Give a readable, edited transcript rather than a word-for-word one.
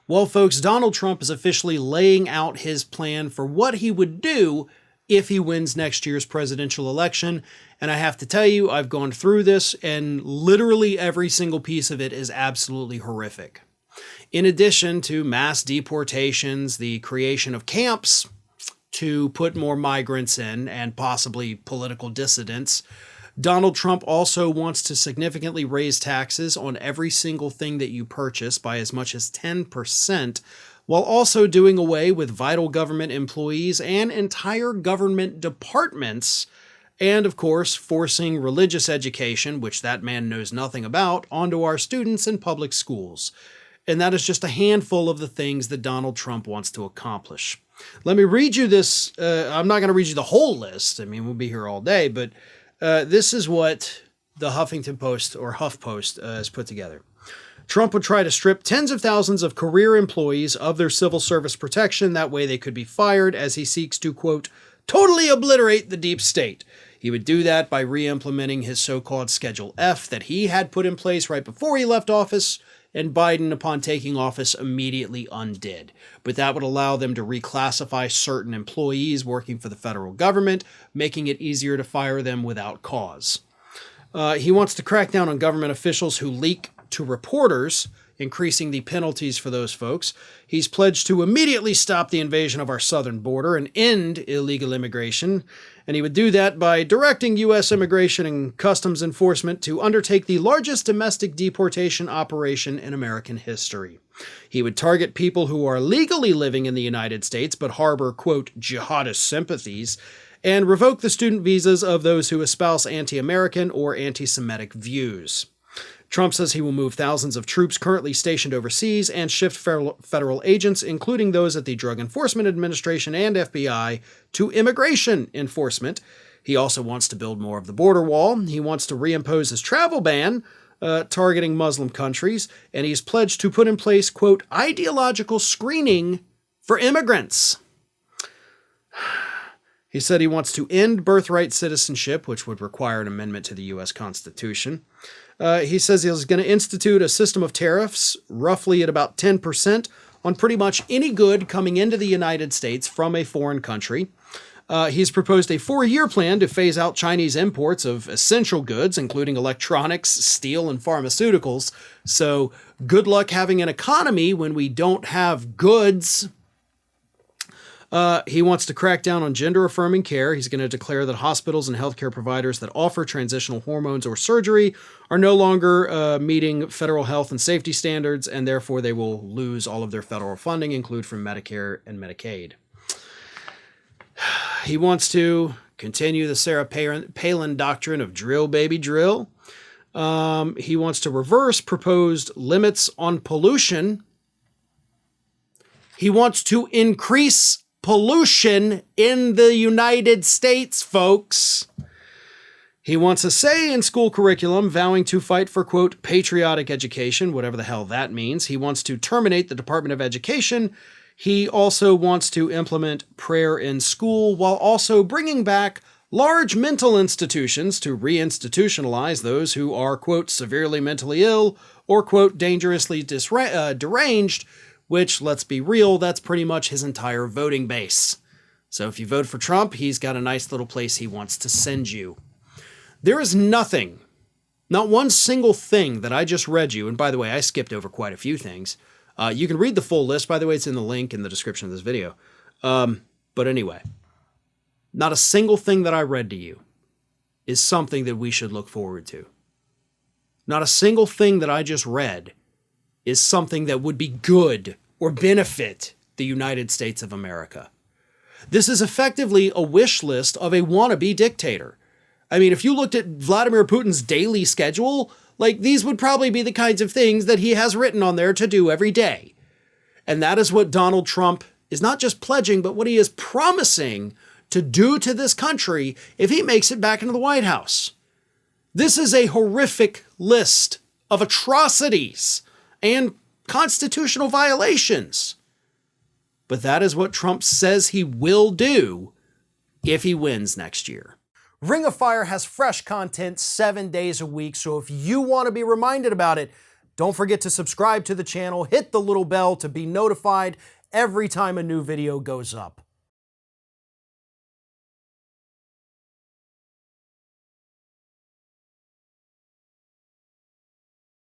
Well, folks, Donald Trump is officially laying out his plan for what he would do if he wins next year's presidential election. And I have to tell you, I've gone through this, and literally every single piece of it is absolutely horrific. In addition to mass deportations, the creation of camps to put more migrants in, and possibly political dissidents, Donald Trump also wants to significantly raise taxes on every single thing that you purchase by as much as 10%, while also doing away with vital government employees and entire government departments, and of course, forcing religious education, which that man knows nothing about, onto our students in public schools. And that is just a handful of the things that Donald Trump wants to accomplish. Let me read you this. I'm not going to read you the whole list. I mean, we'll be here all day, but this is what the Huffington Post, or HuffPost, has put together. Trump would try to strip tens of thousands of career employees of their civil service protection. That way they could be fired, as he seeks to, quote, totally obliterate the deep state. He would do that by re-implementing his so-called Schedule F that he had put in place right before he left office, and Biden, upon taking office, immediately undid. But that would allow them to reclassify certain employees working for the federal government, making it easier to fire them without cause. He wants to crack down on government officials who leak to reporters, increasing the penalties for those folks. He's pledged to immediately stop the invasion of our southern border and end illegal immigration. And he would do that by directing U.S. Immigration and Customs Enforcement to undertake the largest domestic deportation operation in American history. He would target people who are legally living in the United States but harbor, quote, jihadist sympathies, and revoke the student visas of those who espouse anti-American or anti-Semitic views. Trump says he will move thousands of troops currently stationed overseas and shift federal agents, including those at the Drug Enforcement Administration and FBI, to immigration enforcement. He also wants to build more of the border wall. He wants to reimpose his travel ban, targeting Muslim countries, and he's pledged to put in place, quote, ideological screening for immigrants. He said he wants to end birthright citizenship, which would require an amendment to the U.S. Constitution. He says he's going to institute a system of tariffs, roughly at about 10%, on pretty much any good coming into the United States from a foreign country. He's proposed a 4-year plan to phase out Chinese imports of essential goods, including electronics, steel, and pharmaceuticals. So good luck having an economy when we don't have goods. He wants to crack down on gender-affirming care. He's going to declare that hospitals and healthcare providers that offer transitional hormones or surgery are no longer meeting federal health and safety standards, and therefore they will lose all of their federal funding, including from Medicare and Medicaid. He wants to continue the Sarah Palin doctrine of drill, baby, drill. He wants to reverse proposed limits on pollution. He wants to increase pollution in the United States, folks. He wants a say in school curriculum, vowing to fight for, quote, patriotic education, whatever the hell that means. He wants to terminate the Department of Education. He also wants to implement prayer in school, while also bringing back large mental institutions to reinstitutionalize those who are, quote, severely mentally ill or, quote, dangerously deranged, which, let's be real, that's pretty much his entire voting base. So if you vote for Trump, he's got a nice little place he wants to send you. There is nothing, not one single thing that I just read you, and by the way, I skipped over quite a few things. You can read the full list, by the way, it's in the link in the description of this video. But anyway, not a single thing that I read to you is something that we should look forward to. Not a single thing that I just read is something that would be good or benefit the United States of America. This is effectively a wish list of a wannabe dictator. I mean, if you looked at Vladimir Putin's daily schedule, like, these would probably be the kinds of things that he has written on there to do every day. And that is what Donald Trump is not just pledging, but what he is promising to do to this country if he makes it back into the White House. This is a horrific list of atrocities and constitutional violations. But that is what Trump says he will do if he wins next year. Ring of Fire has fresh content 7 days a week, so if you want to be reminded about it, Don't forget to subscribe to the channel, hit the little bell to be notified every time a new video goes up.